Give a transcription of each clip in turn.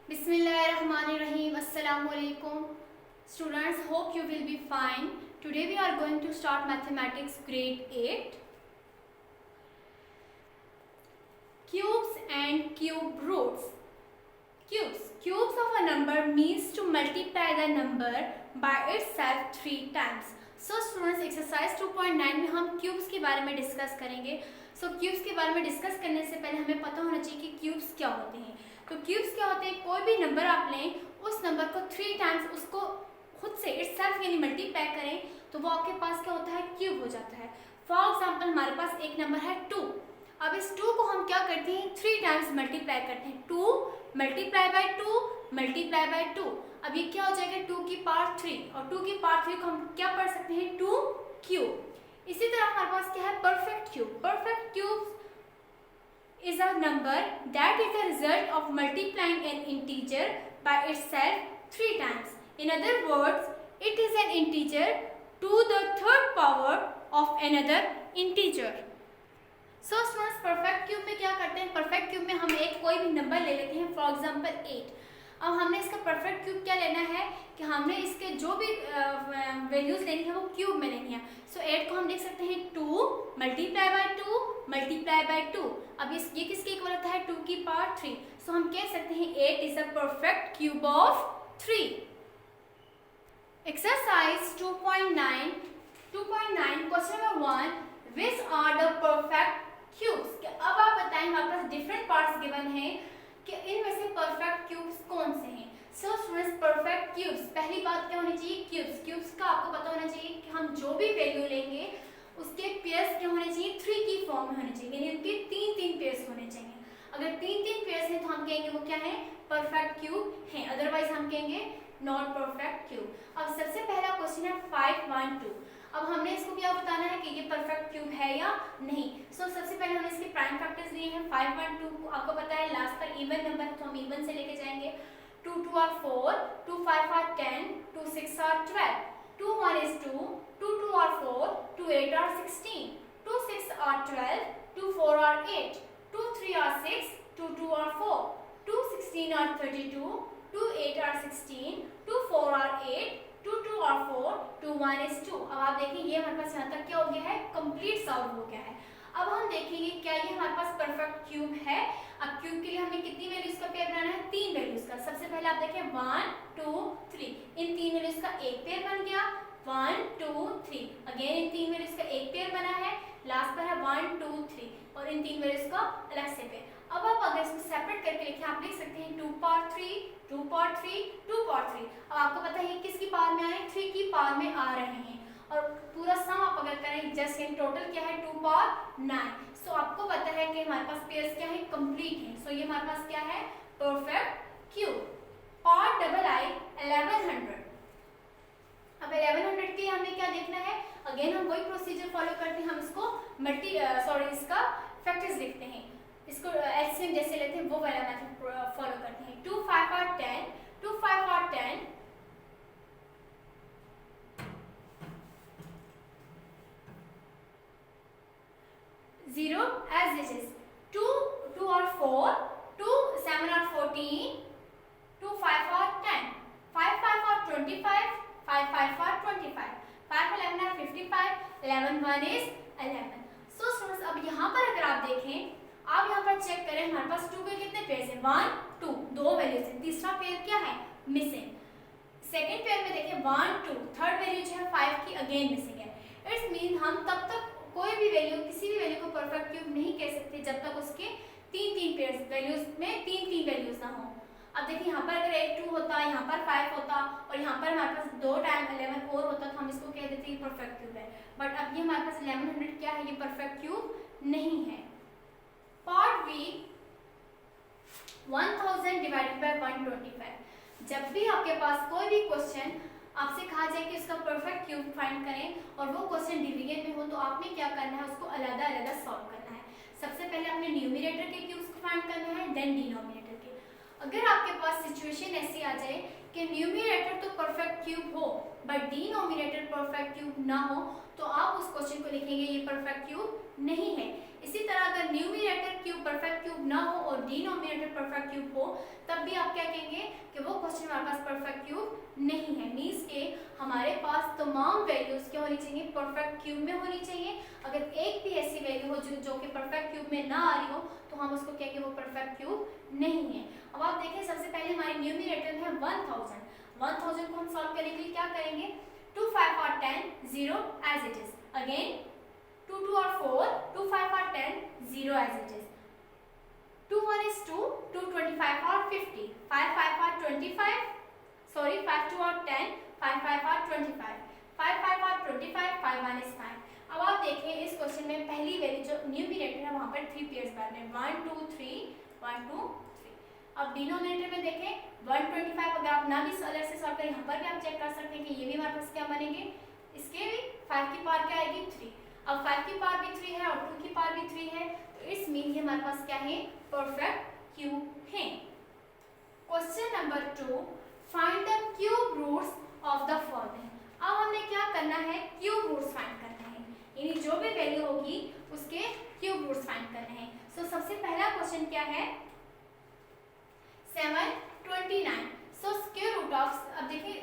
Bismillahirrahmanirrahim. Assalamu alaikum. Students, hope you will be fine. Today we are going to start mathematics grade 8. Cubes and cube roots. Cubes of a number means to multiply the number by itself 3 times. So students, exercise 2.9 में हम cubes के बारे में discuss करेंगे. Cubes के बारे में discuss करने से पहले हमें पता होना चाहिए कि क्यूब्स क्या होते हैं. तो क्यूब्स क्या होते हैं, कोई भी नंबर आप लें, उस नंबर को 3 टाइम्स उसको खुद से इटसेल्फ यानी मल्टीप्लाई करें तो वो आपके पास क्या होता है, क्यूब हो जाता है. फॉर एग्जांपल हमारे पास एक नंबर है 2. अब इस 2 को हम क्या करते हैं, 3 टाइम्स मल्टीप्लाई करते हैं. 2 मल्टीप्लाई बाय 2 मल्टीप्लाई बाय 2. अब ये क्या हो जाएगा, 2 की पावर 3, और 2 की पावर 3 को हम क्या पढ़ सकते हैं, 2 क्यूब. इसी तरह हमारे पास क्या है, perfect cube. Perfect cube is a number that is the result of multiplying an integer by itself 3 times. In other words, it is an integer to the third power of another integer. So students, perfect cube में क्या करते हैं, perfect cube में हम एक कोई भी number ले लेते हैं. For example 8. अब हमने इसका परफेक्ट क्यूब क्या लेना है कि हमने इसके जो भी वैल्यूज लेनी है वो क्यूब में लेनी है. सो 8 को हम लिख सकते हैं 2 मल्टीप्लाई बाय 2 मल्टीप्लाई बाय 2. अब ये किसके इक्वल होता है, 2 की पावर 3. सो हम कह सकते हैं 8 is a perfect cube of 3. Exercise 2.9 question number 1, which are the perfect cubes. अब आप बताएं, हमारे पास डिफरेंट पार्ट्स गिवन हैं कि इनमें से परफेक्ट क्यूब्स कौन से हैं. सो स्टूडेंट्स, परफेक्ट क्यूब्स, पहली बात क्या होनी चाहिए, क्यूब्स का आपको पता होना चाहिए कि हम जो भी वैल्यू लेंगे उसके पेयर्स क्या होने चाहिए, 3 की फॉर्म में होने चाहिए, यानी उनके 3 पेयर्स होने चाहिए. अगर 3 पेयर्स हैं तो हम कहेंगे वो क्या है, परफेक्ट क्यूब है. अदरवाइज हम कहेंगे नॉट परफेक्ट क्यूब. अब सबसे पहला क्वेश्चन है 5 1 2. अब हमने इसको क्या बताना है कि ये परफेक्ट क्यूब है या नहीं. सो सबसे पहले हमने इसके प्राइम फैक्टर्स लिए हैं. 5 1 2 आपको पता है लास्ट पर इवन नंबर है तो हम इवन से लेके जाएंगे. 2 2 are 4, 2 5 are 10, 2 6 are 12, 2 1 is 2, 2 2 are 4, 2 8 are 16, 2 6 are 12, 2 4 are 8, 2 3 are 6, 2 2 are 4, 2 16 are 32, 2 8 are 16, 2 4 are 8, 2 2 are 4, 2 1 is 2. अब आप देखिए ये हमारे पास यहाँ तक क्या हो गया है, कंप्लीट सॉल्व हो गया है. अब हम देखेंगे क्या ये हमारे पास परफेक्ट क्यूब है. अब क्यूब के लिए हमें कितनी वैल्यूज का पेयर बनाना है, 3 वैल्यूज का. सबसे पहले आप देखें 1 2 3, इन 3 वैल्यूज का एक पेयर बन गया. 1 2 3, अगेन इन 3 वैल्यूज का एक पेयर बना है. लास्ट पर है 1 2 3, और इन 3 वैल्यूज का अलग से पेयर. अब आप अगर इसको सेपरेट करके लिखें, आप लिख सकते हैं 2 पावर 3 2 पावर 3 2 पावर 3. अब आपको पता है किसकी पावर में आए, 3 की पावर में आ रहे हैं. और पूरा सम आप अगर करें, जस्ट इन टोटल क्या है, 2 पावर 9. सो आपको पता है कि हमारे पास पेयर्स क्या है, कंप्लीट है. सो ये हमारे पास क्या है, परफेक्ट क्यूब. पार्ट डबल आई 1100. अब 1100 के हमें क्या देखना है, अगेन हम वही प्रोसीजर फॉलो करते हैं. हम इसको इसका फैक्टर्स लिखते हैं, इसको एलसीएम जैसे लेते हैं वो वाला मेथड फॉलो करते हैं. 2 5 are 10, 2 5 are 10, 0 as this is. 2 2 are 4, 2 7 are 14, 2 5 are 10, 5 5 are 25, 5 5 are 25, 5 11 are 55, 11 1 is 11. So students, अब यहाँ पर अगर आप देखें, आप यहाँ पर चेक करें, हमारे पास 2 के कितने पेयर्स हैं, 1 2, 2 वैल्यूज हैं. तीसरा पेयर क्या है, मिसिंग. सेकेंड पेयर में देखें 1 2, थर्ड वैल्यू जो है 5 की अगेन मिसिंग है. इट्स मीन हम तब तक कोई भी वैल्यू, किसी भी वैल्यू को परफेक्ट क्यूब नहीं कह सकते जब तक उसके 3 पेयर्स वैल्यूज में 3 वैल्यूज ना हो. अब देखिए यहाँ पर अगर 8 2 होता, यहाँ पर 5 होता, और यहाँ पर हमारे पास 2 टाइम 11 और होता तो हम इसको कह देते हैं परफेक्ट क्यूब है. बट अब ये हमारे पास 1100 क्या है, ये परफेक्ट क्यूब नहीं है. Part B 1000 divided by 125. जब भी आपके पास कोई भी क्वेश्चन आपसे कहा जाए कि उसका परफेक्ट क्यूब फाइंड करें और वो क्वेश्चन डिवीजन में हो, तो आपने क्या करना है, उसको अलग-अलग सॉल्व करना है. सबसे पहले आपने न्यूमरेटर के क्यूब्स को फाइंड करना है, देन डिनोमिनेटर के. अगर आपके पास सिचुएशन ऐसी आ जाए कि न्यूमरेटर तो परफेक्ट क्यूब हो बट डिनोमिनेटर परफेक्ट क्यूब ना हो, तो आप उस क्वेश्चन को लिखेंगे ये परफेक्ट क्यूब नहीं है. इसी तरह अगर न्यूमरेटर क्यूब परफेक्ट क्यूब ना हो और डिनोमिनेटर परफेक्ट क्यूब हो, तब भी आप क्या कहेंगे कि वो क्वेश्चन हमारे पास परफेक्ट क्यूब नहीं है। मीन्स के हमारे पास तमाम वैल्यूज क्या होनी चाहिए, परफेक्ट क्यूब में होनी चाहिए। अगर एक भी ऐसी वैल्यू हो जो कि परफेक्ट क्यूब में ना आ रही हो तो हम उसको कहेंगे वो परफेक्ट क्यूब नहीं है। अब आप देखें, सबसे पहले हमारी न्यूमरेटर है 1000। 1000 को हम सॉल्व करने के लिए क्या करेंगे, 2 5 और 10 0 एज इट इज। अगेन 2 2 और 4, 2 5 और 10 0 एज इट इज। 2 1 is 2, 2 25 और 50, 5 5 और 25, सॉरी 5 2 और 10, 5 5 और 25, 5 5 और 25, 5 1 is 5। अब आप देखें इस क्वेश्चन में पहली वैल्यू जो न्यूमरेटर है वहां पर 3 पेयर्स बनने, 1 2 3 1 2 3। अब डिनोमिनेटर में देखें 125, अगर आप ना भी अलग से सॉल्व करें, यहाँ पर भी आप चेक कर सकते हैं कि ये भी हमारे पास क्या बनेंगे, इसके भी 5 की पावर क्या आएगी 3। अब 5 की पावर भी 3 है और 2 की पावर भी 3 है, तो इस मीन ये हमारे पास क्या है, परफेक्ट क्यूब है। Question number 2, find the cube roots of the following. अब हमने क्या करना है, क्यूब रूट्स फाइंड करना है, यानी जो भी वैल्यू होगी उसके क्यूब रूट्स फाइंड करने हैं। सो सबसे पहला क्वेश्चन क्या है, 729। सो स्क्वायर रूट ऑफ, अब देखिए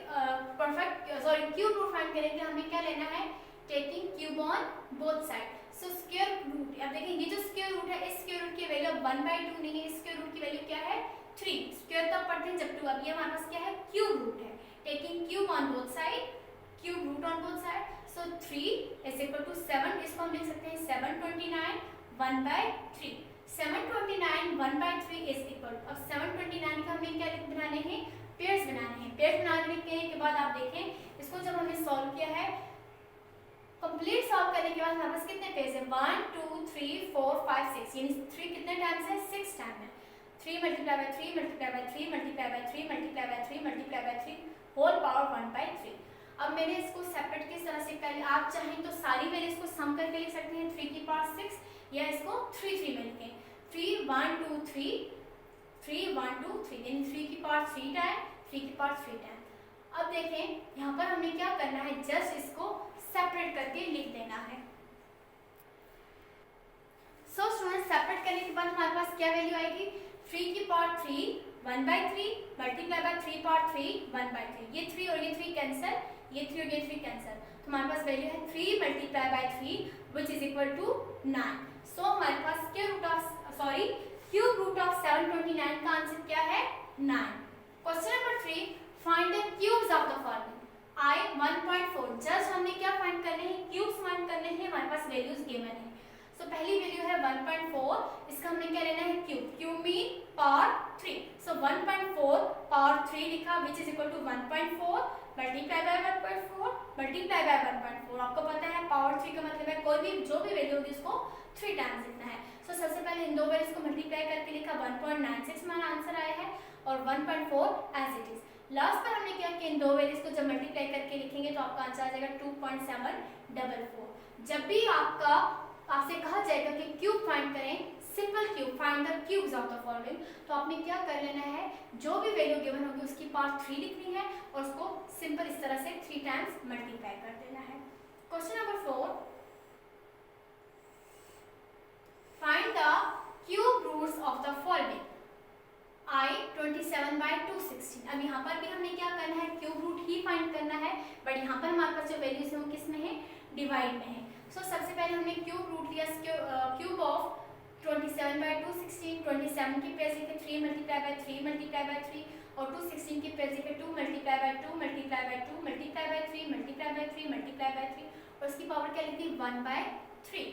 क्यूब रूट फाइंड करने के लिए हमें क्या लेना है, taking cube on both side. So square root, अब देखिए ये जो स्क्वायर रूट है, इस स्क्वायर रूट की वैल्यू 1/2 नहीं है, इस स्क्वायर रूट की वैल्यू क्या है 3। स्क्वायर तब पढ़ते हैं जब 2, अब ये हमारे पास क्या है, क्यूब रूट है। Taking cube on both side, cube root on both side, so 3 is equal to 7। इसको हम लिख सकते हैं 729 1/3। 729 1/3 इज इक्वल, अब 729 का हमें क्या बनाने हैं, पेयर्स बनाने हैं। पेयर्स बनाने के बाद आप देखें इसको जब हमने सॉल्व किया है, कंप्लीट सॉल्व करने के बाद हमारे पास कितने पेयर्स है, 1 2 3 4 5 6, यानी 3 कितने टाइम्स है, 6 टाइम है। 3 multiply by 3 multiply by 3 multiply by 3 multiply by 3 multiply by 3 whole power 1/3। अब मैंने इसको सेपरेट किस तरह से, पहले आप चाहें तो सारी वैल्यूज को सम करके लिख सकते हैं 3 की पावर 6, या इसको 3 3 में लिखें, 3 1 2 3 3 1 2 3, यानी 3 की पावर 3 टाइम, 3 की पावर 3 टाइम। अब देखें यहाँ पर हमें क्या करना है, जस्ट इसको सेपरेट करके लिख देना है। सो स्टूडेंट, सेपरेट करने के बाद हमारे पास क्या वैल्यू आएगी, 3 की पावर 3 1/3 मल्टीप्लाई बाय 3 पावर 3 1/3। ये 3 और ये 3 कैंसिल, ये 3 और ये 3 कैंसिल, तो हमारे पास वैल्यू है 3 multiply by 3 which is equal to 9। So हमारे पास क्यूब रूट ऑफ 729 का आंसर क्या है, 9। Question number 3, find the cubes of the following. I 1.4, just हमने क्या फाइंड करने हैं, क्यूब्स फाइंड करने हैं, हमारे पास वैल्यूज गिवन है। सो पहली वैल्यू है 1.4, इसका हमने क्या लेना है, cube, cube mean power 3। So 1.4 power 3 लिखा which is equal to 1.4 multiply by 1.4 multiply by 1.4। आपको पता है पावर 3 का मतलब है कोई भी जो भी वैल्यू होगी उसको 3 टाइम्स लिखना है। सो सबसे पहले इन दो वैल्यूज को मल्टीप्लाई करके लिखा, 1.96 हमारा आंसर आया है और 1.4 एज इट इज। लास्ट पर हमने क्या किया, इन दो वैल्यूज को जब मल्टीप्लाई करके लिखेंगे तो आपका आंसर आ जाएगा 2.744। जब भी आपसे कहा जाएगा कि क्यूब फाइंड करें, simple cube, find the cubes of the following, तो आपने क्या कर लेना है, जो भी वैल्यू गिवन होगी उसकी पावर 3 लिखनी है और उसको सिंपल इस तरह से 3 टाइम्स मल्टीप्लाई कर देना है। Question number 4, find the cube roots of the following. I 27/216। अब यहाँ पर भी हमने क्या करना है, क्यूब रूट ही फाइंड करना है, बट यहाँ पर हमारे पास जो वैल्यूज है वो किस में है, डिवाइड में है। सो सबसे पहले हमने क्यूब रूट लिया, क्यूब ऑफ 27/216, 27 की पेयर लिखे 3 मल्टीप्लाई बाय 3 मल्टीप्लाई बाय 3 और 216 की पेयर लिखे 2 multiply by 2 multiply by 2 multiply by 3 multiply by 3 multiply by 3 और उसकी पावर क्या लिखी, 1/3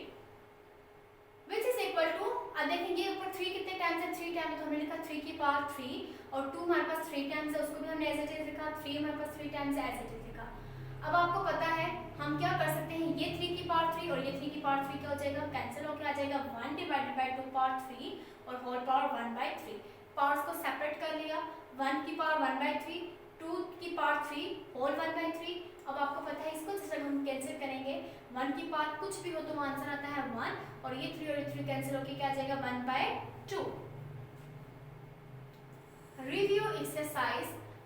विच इज इक्वल टू, अब देखेंगे ऊपर 3 कितने टाइम्स है, 3 टाइम्स, तो हमने लिखा 3 की पावर 3 और 2 हमारे पास 3 टाइम्स है, उसको भी हमने एज इट इज लिखा, 3 हमारे पास 3 टाइम्स एज इट इज लिखा। अब आपको पता है हम क्या कर सकते हैं, ये 3 की पावर 3 और ये 3 की पावर 3 क्या हो जाएगा, कैंसिल होकर आ जाएगा, 1 डिवाइडेड बाय 2 पावर 3 और होल पावर 1/3। पावर्स को सेपरेट कर लिया, 1 की पावर 1/3, 2 की पावर 3 होल 1/3। अब आपको पता है इसको जब हम कैंसिल करेंगे, 1 की पावर कुछ भी हो तो आंसर आता है 1 और ये 3 और ये 3 कैंसिल होकर क्या आ जाएगा, 1/2। Review exercise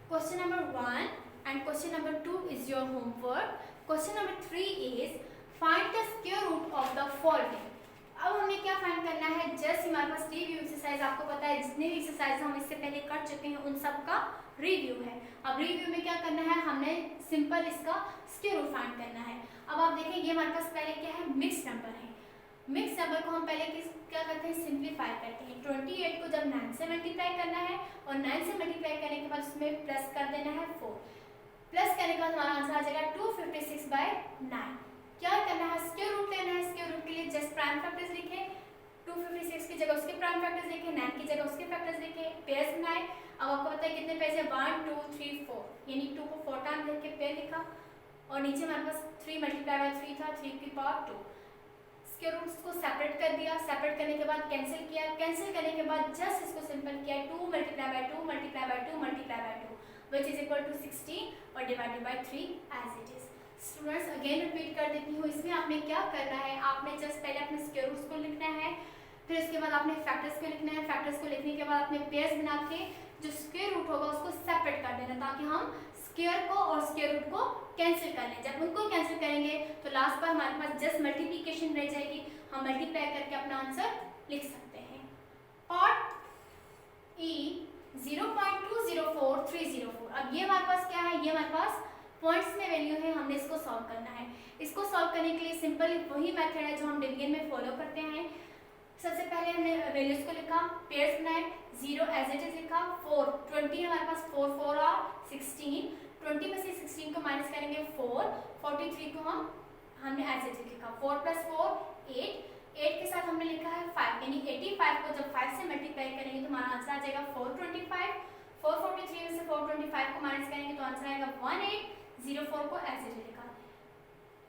question number 1 and question number 2 is your homework. Question number 3 is find the square root of the following. अब हमें क्या फाइंड करना है, जस्ट हमारे पास रिव्यू एक्सरसाइज, आपको पता है जितने भी एक्सरसाइज हम इससे पहले कर चुके हैं उन सब आपका रिव्यू है। अब रिव्यू में क्या करना है, हमने सिंपल इसका स्क्वायर रूट फाइंड करना है। अब आप देखें ये हमारे पास पहले क्या है, मिक्स नंबर है। मिक्स नंबर को हम पहले क्या करते हैं, सिंप्लीफाई करते हैं। 28 को जब 9 से मल्टीप्लाई करना है और 9 से मल्टीप्लाई करने के बाद उसमें प्लस कर देना है 4। प्लस करने के बाद हमारा आंसर आ जाएगा 256/9। क्या करना है, स्क्वायर रूट लेना है। स्क्वायर रूट के लिए जस्ट प्राइम फैक्टर्स लिखें, 256 की जगह उसके प्राइम फैक्टर्स लिखे, 9 की जगह उसके फैक्टर्स लिखे, पेयर्स बनाए। अब आपको पता है कितने पेयर्स है, 1 2 3 4, यानी 2 को 4 टाइम लिख के पेयर लिखा और नीचे हमारे पास 3 मल्टीप्लाई बाय 3 था, 3 की पावर 2। स्क्वायर रूट्स को सेपरेट कर दिया, सेपरेट करने के बाद कैंसिल किया, कैंसिल करने के बाद जस्ट इसको सिंपल किया, 2 multiply by 2 multiply by 2 multiply by 2 which is equal to 16 और divided by 3 as it is। Students again repeat कर देती हूँ, इसमें आपने क्या करना है, आपने जस्ट पहले अपने स्क्वायर रूट्स को लिखना है, फिर उसके बाद आपने फैक्टर्स को लिखना है। फैक्टर्स को लिखने के बाद आपने पेयर्स बना के जो स्क्वायर रूट होगा उसको सेपरेट कर देना, ताकि हम स्क्वायर को और स्क्वायर रूट को कैंसिल कर लें। जब उनको कैंसिल करेंगे तो लास्ट पर हमारे पास जस्ट मल्टीप्लिकेशन रह जाएगी, हम मल्टीप्लाई करके अपना आंसर लिख सकते हैं। पार्ट ई 0.204304। अब ये हमारे पास क्या है, ये हमारे पास पॉइंट्स में वैल्यू है, हमने इसको सॉल्व करना है। इसको सॉल्व करने के लिए सिंपली वही मेथड है जो हम डिवीजन में फॉलो करते हैं। सबसे पहले हमने वैल्यूज को लिखा, पेयर्स बनाए, 0 एज इट इज लिखा, 4 20 हमारे पास 4 4 और 16, 20 में से 16 को माइनस करेंगे 4, 43 को हमने एज इट इज लिखा, 4 + 4 8, 8 के साथ हमने लिखा है 5, यानी 85 को जब 5 से मल्टीप्लाई करेंगे तो हमारा आंसर आ जाएगा 425। 443 में से 425 को माइनस करेंगे तो आंसर आएगा 1804 को एज इट इज लिखा।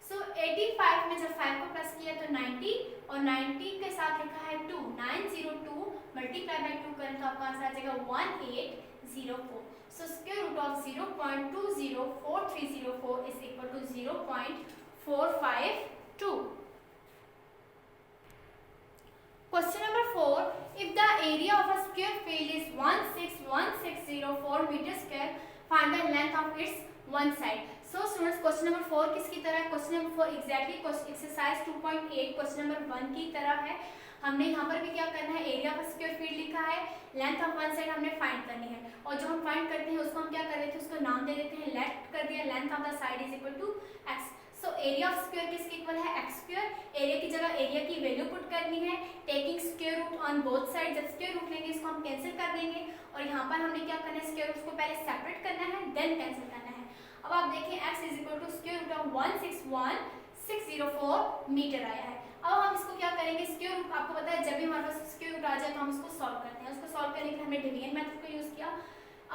सो 85 में जब 5 को प्लस किया तो 90 और 90 के साथ लिखा है 2, 902 मल्टीप्लाई बाय 2 करें तो आपका आंसर आ जाएगा 1804। So square root of 0.204304 is equal to 0.452। Question number 4. If the area of a square field is 161604 meter square, find the length of its one side. So students, question number 4 किसकी तरह है? Question number 4 exactly exercise 2.8 question number 1 की तरह है। हमने यहाँ पर भी क्या करना है, एरिया ऑफ स्क्वायर फील्ड लिखा है, लेंथ ऑफ वन साइड हमने फाइंड करनी है, और जो हम फाइंड करते हैं उसको हम क्या कर रहे थे, उसको नाम दे देते हैं लेट कर दिया, length of the side is equal to x. So area of square किसके इक्वल है, एक्स स्क्वायर। एरिया की जगह एरिया की वैल्यू पुट करनी है, taking square root on both side. जब स्क्वायर रूट लेंगे इसको हम कैंसिल कर देंगे, और यहाँ पर हमने क्या करना है, स्क्वायर रूट को पहले सेपरेट करना है देन कैंसिल करना है। अब आप देखिए x is equal to square root of 161604 metre आया है। अब हम इसको क्या करेंगे, स्क्वायर रूट आपको पता है जब भी हमारे पास स्क्वायर रूट आ जाए तो हम इसको सॉल्व करते हैं। उसको सॉल्व करने के लिए हमने डिवीजन मेथड को यूज किया।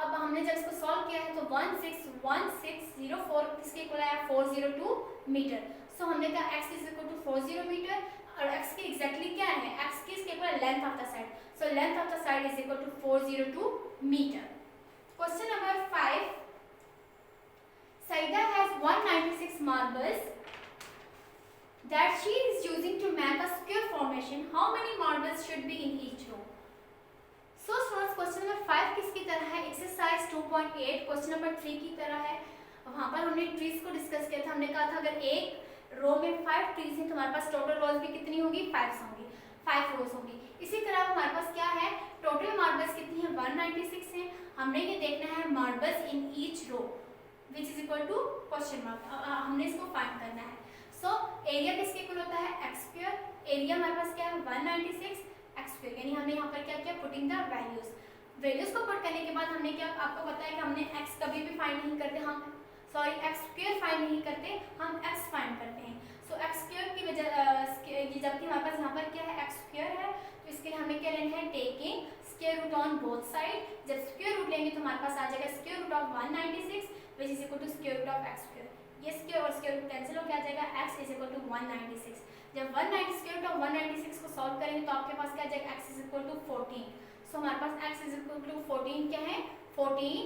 अब हमने जब इसको सॉल्व किया है तो 161604 किसके इक्वल आया, 402 मीटर। सो हमने कहा x is equal to 40 metre, और x की एग्जैक्टली क्या है, x की इसके equal length of the side. So length of the side is equal to 402 metre. Question number 5. Saida has 196 marbles that she is using to make a square formation. How many marbles should be in each row? So students, question number 5 किसकी तरह है, exercise 2.8 question number 3 की तरह है। वहाँ पर हमने trees को डिस्कस किया था। हमने कहा था अगर एक रो में 5 ट्रीज हैं तो हमारे पास टोटल रोज भी कितनी होगी, 5 होंगी, 5 रोज होंगी। इसी तरह हमारे पास क्या है, टोटल मार्बल्स कितनी है, 196 है। हमने ये देखना है marbles in each row which is equal to question mark, हमने इसको फाइंड करना है। सो एरिया किसके इक्वल होता है, एक्स स्क्वायर। एरिया हमारे पास क्या है, 196 एक्स स्क्वायर, यानी हमने यहाँ पर क्या किया, पुटिंग द वैल्यूज। वैल्यूज को पुट करने के बाद हमने क्या, आपको पता है कि हमने एक्स कभी भी फाइंड नहीं करते, हम सॉरी एक्स स्क्वायर फाइंड नहीं करते, हम एक्स फाइंड करते हैं। सो एक्स स्क्वायर की वजह जबकि हमारे पास यहाँ पर क्या है, एक्स स्क्वायर है, तो इसके लिए हमें क्या लेना है, taking square root on both side. जब स्क्वायर रूट लेंगे तो हमारे पास आ जाएगा square root of 196 which is equal to square root of x square। ये स्क्वायर और स्क्वायर रूट कैंसिल हो, क्या आ जाएगा, x is equal to 196। जब 190 स्क्वायर रूट ऑफ 196 को सॉल्व करेंगे तो आपके पास क्या आ जाएगा, x is equal to 14। सो हमारे पास x is equal to 14 क्या है, 14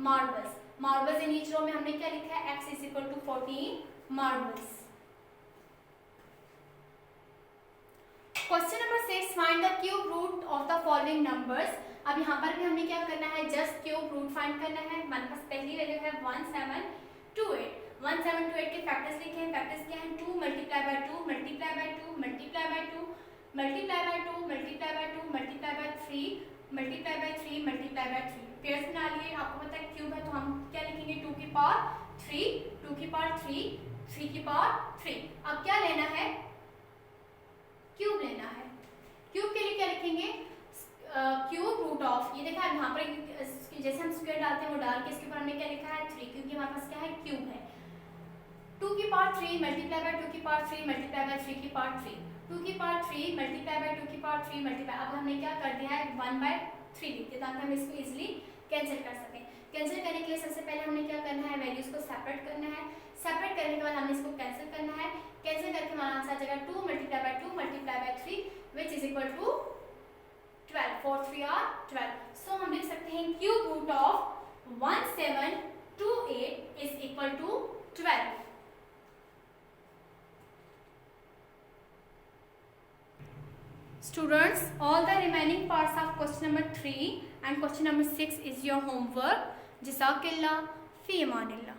marbles. Marbles in each row में हमने क्या लिखा है, x is equal to 14 marbles. Question number 6, find the cube root of the following numbers. अब यहाँ पर भी हमने क्या करना है, जस्ट क्यूब रूट फाइंड करना है। हमारे पास पहली वैल्यू है 1728। 1728 के फैक्टर्स लिखे हैं। फैक्टर्स क्या हैं, 2 multiply by 2 multiply by 2 multiply by 2 multiply by 2 multiply by 2 multiply by 3 multiply by 3 multiply by 3। Pairs बना लिए, आपको पता है क्यूब है तो हम क्या लिखेंगे 2 की पावर 3, 2 की पावर 3, 3 की पावर 3। अब क्या लेना है, क्यूब लेना है। क्यूब के लिए क्या लिखेंगे, क्यूब रूट ऑफ, ये देखा यहाँ पर जैसे हम स्क्वायर डालते हैं वो डाल के इसके ऊपर हमने क्या लिखा है 3, क्योंकि हमारे पास क्या है क्यूब है। 2 की पावर 3 मल्टीप्लाई बाय 2 की पावर 3 मल्टीप्लाई बाय 3 की पावर 3, 2 की पावर 3 मल्टीप्लाई बाय 2 की पावर 3 मल्टीप्लाई, अब हमने क्या कर दिया है 1/3 लिख दिया ताकि हम इसको इजीली कैंसिल कर सकें। कैंसिल करने के लिए सबसे पहले हमने क्या करना है, वैल्यूज को सेपरेट करना है। सेपरेट करने के बाद हमने इसको कैंसिल करना है। कैंसिल करके हमारा आंसर आ जाएगा 2 multiply by 2 multiply by 3 which is equal to 12, 4 3 are 12। So हम लिख सकते हैं cube root of 1728 is equal to 12। Students, all the remaining parts of question number 3 and question number 6 is your homework. Jazakallah fi amanillah.